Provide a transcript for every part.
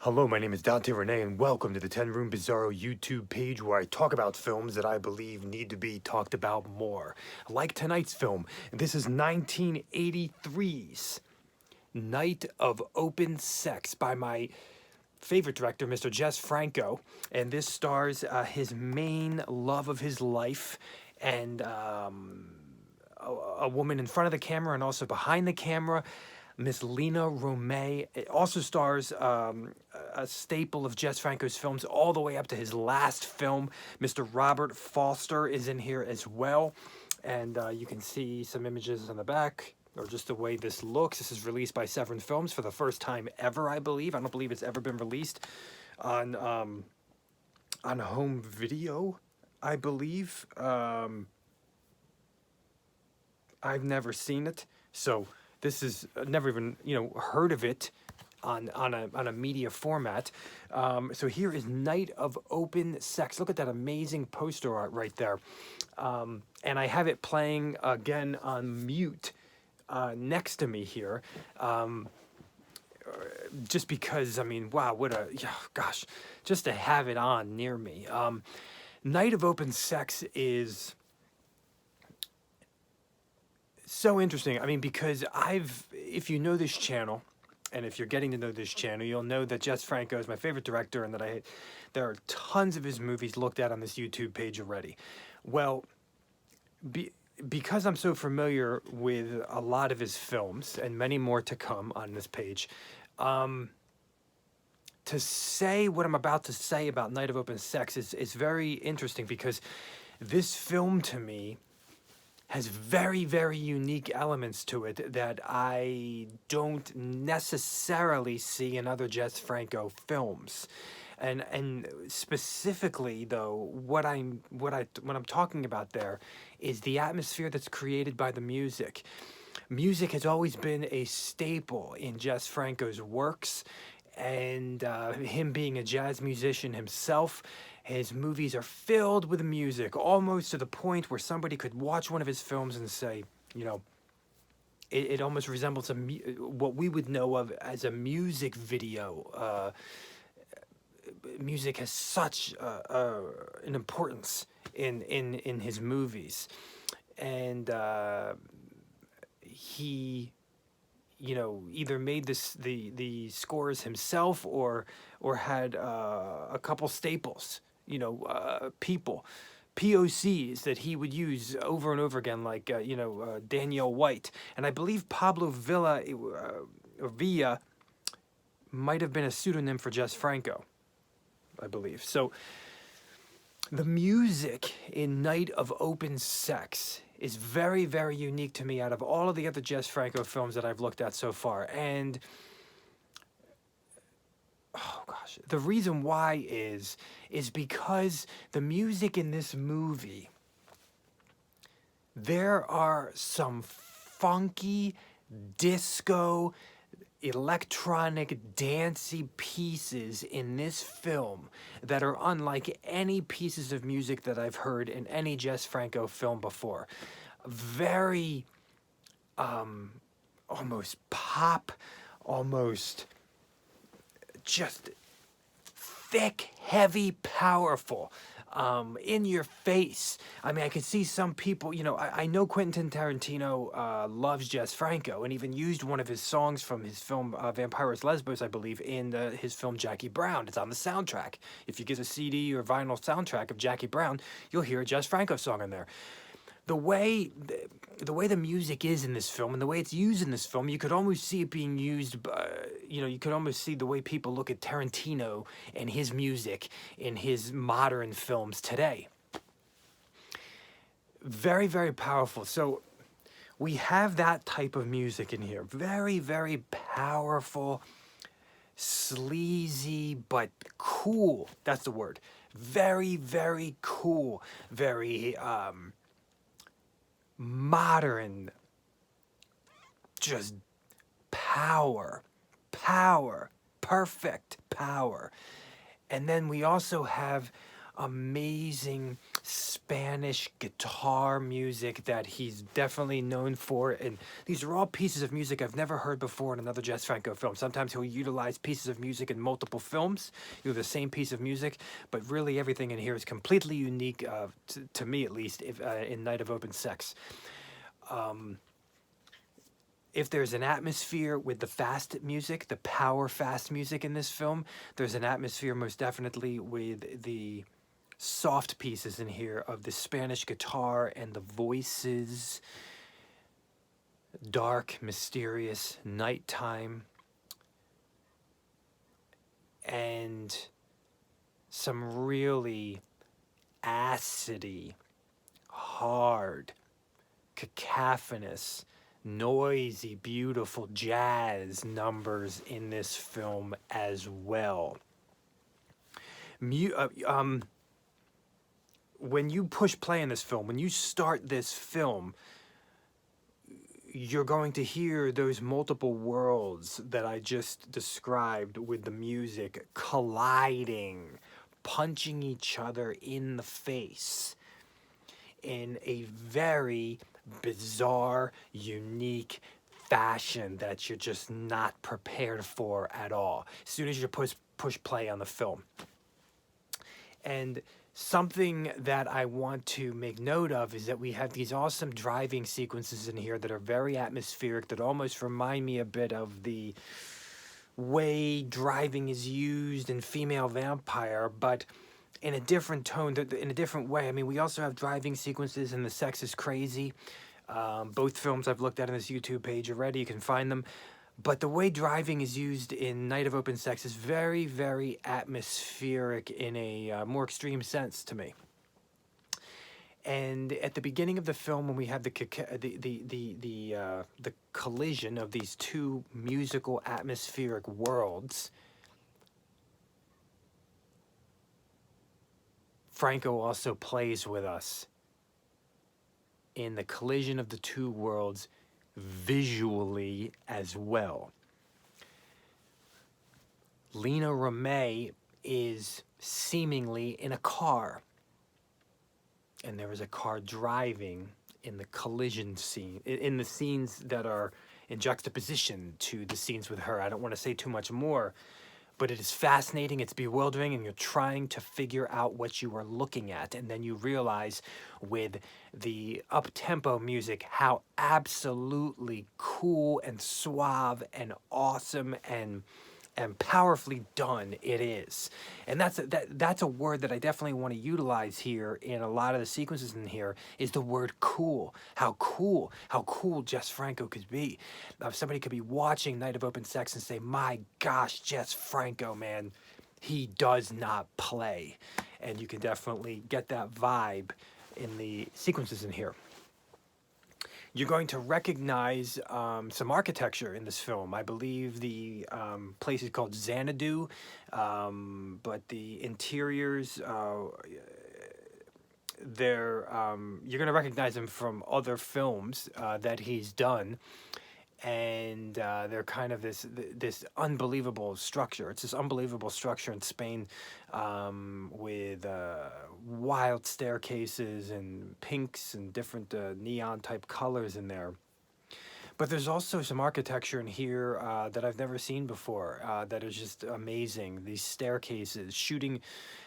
Hello, my name is Dante Renee, and welcome to the 10 Room Bizarro YouTube page where I talk about films that I believe need to be talked about more. Like tonight's film, this is 1983's Night of Open Sex by my favorite director, Mr. Jess Franco, and this stars his main love of his life and a woman in front of the camera and also behind the camera, Miss Lena Romay. It also stars a staple of Jess Franco's films all the way up to his last film. Mr. Robert Foster is in here as well. And you can see some images on the back, or just the way this looks. This is released by Severin Films for the first time ever, I believe. I don't believe it's ever been released on home video, I believe. I've never seen it, so this is never even heard of it on a media format. So here is Night of Open Sex. Look at that amazing poster art right there, and I have it playing again on mute next to me here. Just because, I mean, wow, what a, gosh, just to have it on near me. Night of Open Sex is so interesting. I mean, because if you know this channel, and if you're getting to know this channel, you'll know that Jess Franco is my favorite director, and that there are tons of his movies looked at on this YouTube page already. Well, because I'm so familiar with a lot of his films, and many more to come on this page, to say what I'm about to say about Night of Open Sex is very interesting, because this film to me has very, very unique elements to it that I don't necessarily see in other Jess Franco films. And specifically, though, what I'm talking about there is the atmosphere that's created by the music. Music has always been a staple in Jess Franco's works, and him being a jazz musician himself, his movies are filled with music, almost to the point where somebody could watch one of his films and say, it almost resembles what we would know of as a music video. Music has such an importance in his movies, and he either made the scores himself or had a couple staples, people, POCs that he would use over and over again, like Danielle White, and I believe Pablo Villa might have been a pseudonym for Jess Franco, I believe. So the music in Night of Open Sex is very, very unique to me out of all of the other Jess Franco films that I've looked at so far. And oh gosh, the reason why is because the music in this movie, there are some funky disco, electronic, dancey pieces in this film that are unlike any pieces of music that I've heard in any Jess Franco film before. Very, almost pop, almost just thick, heavy, powerful, in your face. I mean, I could see some people, I know Quentin Tarantino loves Jess Franco and even used one of his songs from his film Vampiros Lesbos, I believe, in his film Jackie Brown. It's on the soundtrack. If you get a CD or vinyl soundtrack of Jackie Brown, you'll hear a Jess Franco song in there. The way the music is in this film and the way it's used in this film, you could almost see it being used, you could almost see the way people look at Tarantino and his music in his modern films today. Very, very powerful. So we have that type of music in here. Very, very powerful, sleazy, but cool. That's the word. Very, very cool. Very, modern, just power, perfect power. And then we also have amazing Spanish guitar music that he's definitely known for. And these are all pieces of music I've never heard before in another Jess Franco film. Sometimes he'll utilize pieces of music in multiple films, the same piece of music, but really everything in here is completely unique, to me at least, in Night of Open Sex. If there's an atmosphere with the fast music, the power fast music in this film, there's an atmosphere most definitely with the soft pieces in here of the Spanish guitar and the voices. Dark, mysterious, nighttime, and some really acidy, hard, cacophonous, noisy, beautiful jazz numbers in this film as well. When you push play in this film, when you start this film, you're going to hear those multiple worlds that I just described with the music colliding, punching each other in the face in a very bizarre, unique fashion that you're just not prepared for at all as soon as you push play on the film. And something that I want to make note of is that we have these awesome driving sequences in here that are very atmospheric, that almost remind me a bit of the way driving is used in Female Vampire, but in a different tone, in a different way. I mean, we also have driving sequences in The Sex is Crazy. Both films I've looked at on this YouTube page already. You can find them. But the way driving is used in Night of Open Sex is very, very atmospheric in a more extreme sense to me. And at the beginning of the film, when we have the collision of these two musical atmospheric worlds, Franco also plays with us in the collision of the two worlds visually as well. Lena Ramay is seemingly in a car, and there is a car driving in the collision scene, in the scenes that are in juxtaposition to the scenes with her. I don't want to say too much more, but it is fascinating, it's bewildering, and you're trying to figure out what you are looking at. And then you realize with the up-tempo music how absolutely cool and suave and awesome and powerfully done it is. And that's a word that I definitely want to utilize here in a lot of the sequences in here, is the word cool. How cool Jess Franco could be. Somebody could be watching Night of Open Sex and say, my gosh, Jess Franco, man, he does not play. And you can definitely get that vibe in the sequences in here. You're going to recognize some architecture in this film. I believe the place is called Xanadu, but the interiors, you're going to recognize them from other films that he's done. And they're kind of this unbelievable structure. It's this unbelievable structure in Spain with wild staircases and pinks and different neon type colors in there. But there's also some architecture in here that I've never seen before that is just amazing. These staircases, shooting,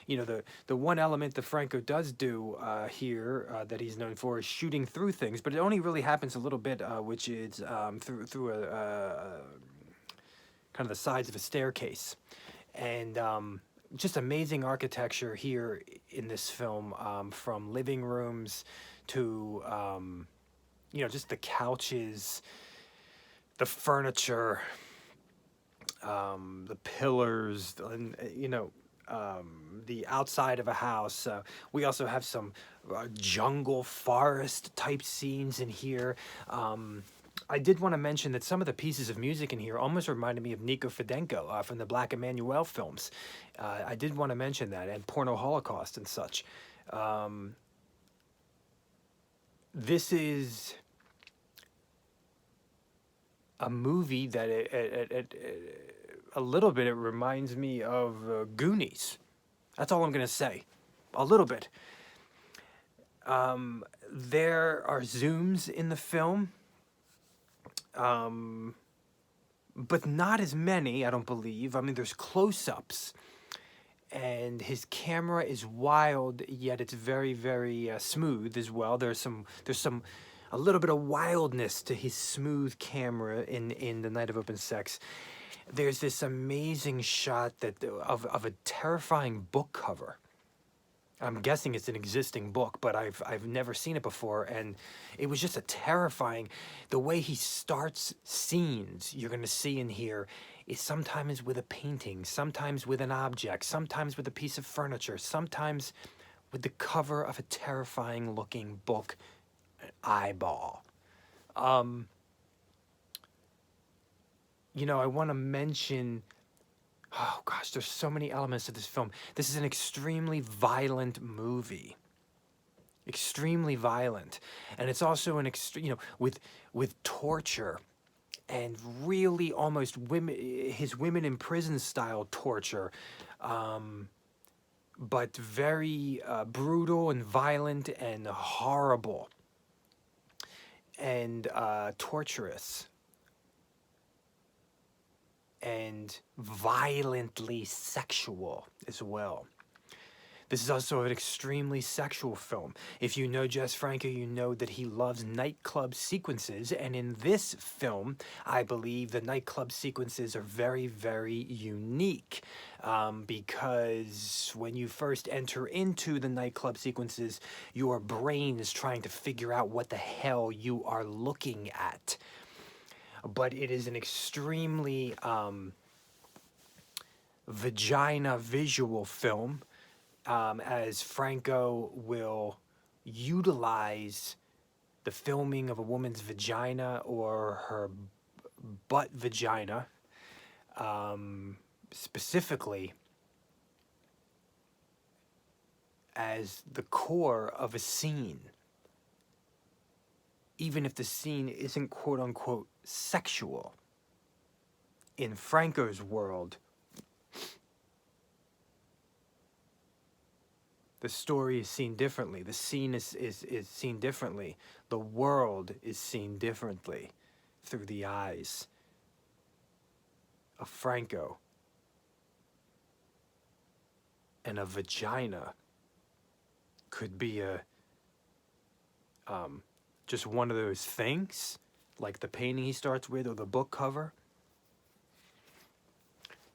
the one element that Franco does do here that he's known for is shooting through things, but it only really happens a little bit, which is through a kind of the sides of a staircase. And just amazing architecture here in this film, from living rooms to just the couches, the furniture, the pillars, and the outside of a house. We also have some jungle forest type scenes in here. I did want to mention that some of the pieces of music in here almost reminded me of Nico Fidenko from the Black Emanuel films. I did want to mention that, and Porno Holocaust and such. This is a movie that a little bit it reminds me of Goonies. That's all I'm going to say. a little bit. There are zooms in the film, but not as many, I don't believe. I mean, there's close-ups, and his camera is wild, yet it's very, very smooth as well. There's a little bit of wildness to his smooth camera in The Night of Open Sex. There's this amazing shot of a terrifying book cover. I'm guessing it's an existing book, but I've never seen it before, and it was just a terrifying. The way he starts scenes you're gonna see in here is sometimes with a painting, sometimes with an object, sometimes with a piece of furniture, sometimes with the cover of a terrifying looking book, an eyeball. You know, I want to mention. Oh gosh, there's so many elements to this film. This is an extremely violent movie. Extremely violent. And it's also an with torture and really almost his women in prison style torture. But very brutal and violent and horrible and torturous. And violently sexual as well. This is also an extremely sexual film. If you know Jess Franco, you know that he loves nightclub sequences, and in this film, I believe the nightclub sequences are very, very unique, because when you first enter into the nightclub sequences, your brain is trying to figure out what the hell you are looking at. But it is an extremely vagina visual film, as Franco will utilize the filming of a woman's vagina or her butt vagina, specifically as the core of a scene. Even if the scene isn't quote-unquote sexual. In Franco's world, the story is seen differently. The scene is seen differently. The world is seen differently through the eyes of Franco. And a vagina could be just one of those things, like the painting he starts with or the book cover.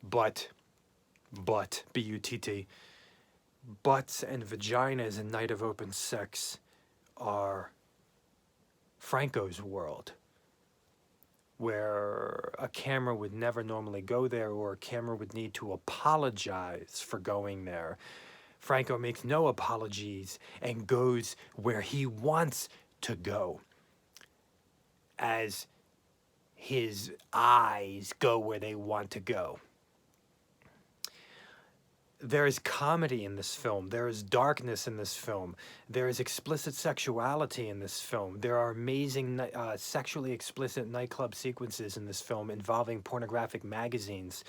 But, B-U-T-T, butts and vaginas in Night of Open Sex are Franco's world, where a camera would never normally go there, or a camera would need to apologize for going there. Franco makes no apologies and goes where he wants to go, as his eyes go where they want to go. There is comedy in this film. There is darkness in this film. There is explicit sexuality in this film. There are amazing sexually explicit nightclub sequences in this film involving pornographic magazines.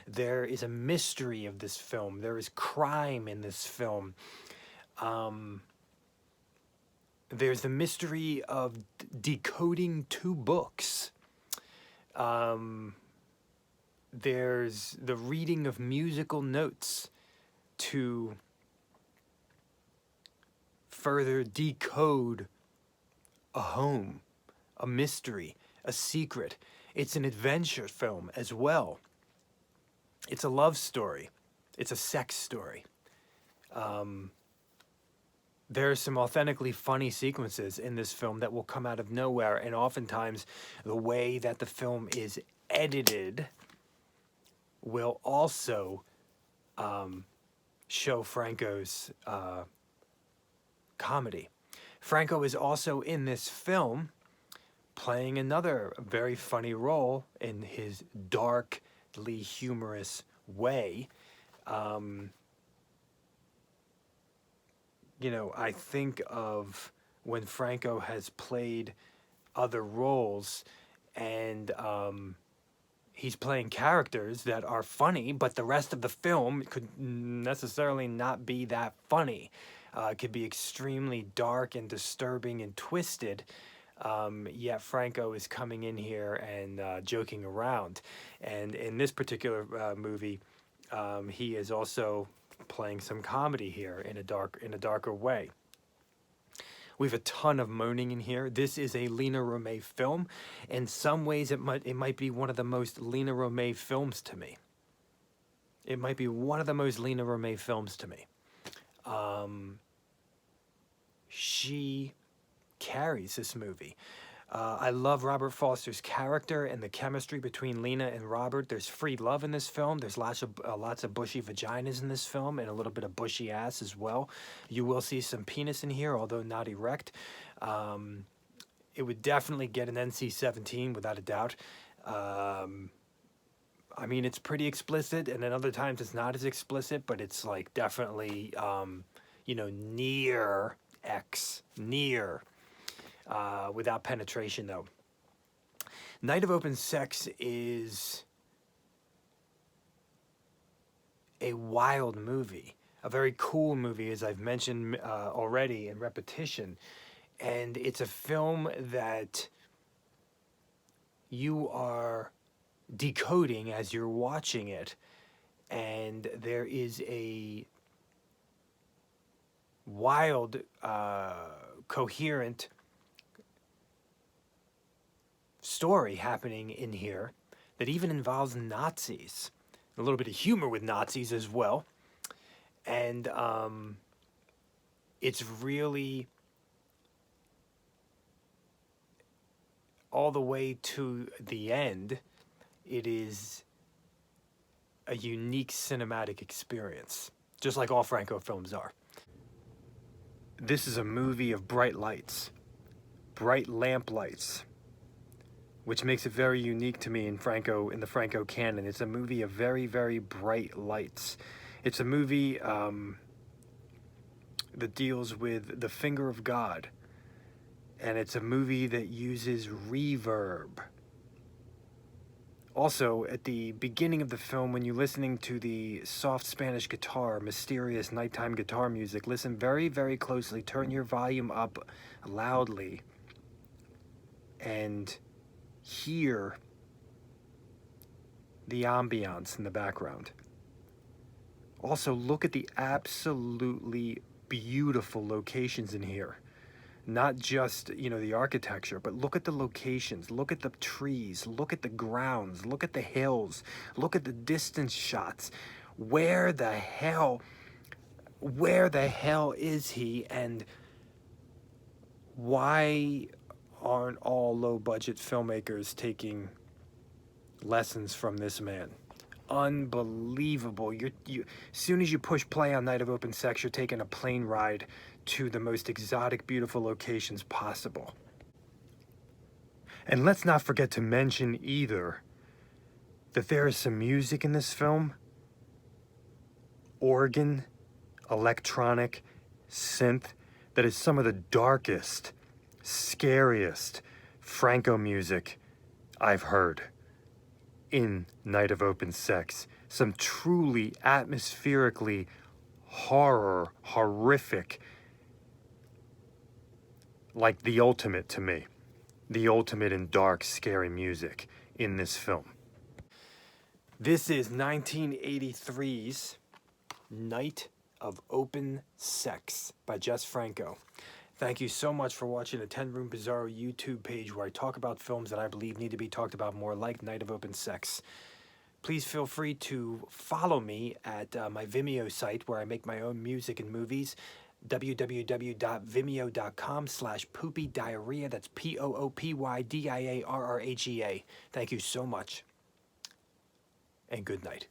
There is a mystery of this film. There is crime in this film. There's the mystery of decoding two books. There's the reading of musical notes to further decode a home, a mystery, a secret. It's an adventure film as well. It's a love story. It's a sex story. There are some authentically funny sequences in this film that will come out of nowhere, and oftentimes the way that the film is edited will also show Franco's comedy. Franco is also in this film playing another very funny role in his darkly humorous way. You know, I think of when Franco has played other roles, and he's playing characters that are funny, but the rest of the film could necessarily not be that funny. It could be extremely dark and disturbing and twisted. Yet Franco is coming in here and joking around. And in this particular movie, he is also playing some comedy here in a darker way. We have a ton of moaning in here. This is a Lina Romay film. In some ways, it might be one of the most Lina Romay films to me. It might be one of the most Lina Romay films to me. She carries this movie. I love Robert Foster's character and the chemistry between Lena and Robert. There's free love in this film. There's lots of bushy vaginas in this film and a little bit of bushy ass as well. You will see some penis in here, although not erect. It would definitely get an NC-17 without a doubt. I mean, it's pretty explicit, and then other times it's not as explicit, but it's like definitely, near X, near. Without penetration, though. Night of Open Sex is a wild movie, a very cool movie, as I've mentioned already in repetition. And it's a film that you are decoding as you're watching it. And there is a wild, coherent story happening in here that even involves Nazis. A little bit of humor with Nazis as well. And it's really all the way to the end. It is a unique cinematic experience, just like all Franco films are. This is a movie of bright lights, bright lamp lights, which makes it very unique to me in the Franco canon. It's a movie of very, very bright lights. It's a movie that deals with the finger of God, and it's a movie that uses reverb. Also, at the beginning of the film, when you're listening to the soft Spanish guitar, mysterious nighttime guitar music, listen very, very closely. Turn your volume up loudly and hear the ambiance in the background. Also, look at the absolutely beautiful locations in here. Not just, the architecture, but look at the locations, look at the trees, look at the grounds, look at the hills, look at the distance shots. Where the hell is he, and why aren't all low-budget filmmakers taking lessons from this man? Unbelievable. You as soon as you push play on Night of Open Sex, you're taking a plane ride to the most exotic, beautiful locations possible. And let's not forget to mention either that there is some music in this film. Organ, electronic, synth, that is some of the darkest, scariest Franco music I've heard in Night of Open Sex. Some truly atmospherically horrific, like the ultimate to me. The ultimate in dark, scary music in this film. This is 1983's Night of Open Sex by Jess Franco. Thank you so much for watching the 10 Room Bizarro YouTube page, where I talk about films that I believe need to be talked about more, like Night of Open Sex. Please feel free to follow me at my Vimeo site, where I make my own music and movies, www.vimeo.com/poopydiarrhea. That's POOPYDIARRHEA. Thank you so much, and good night.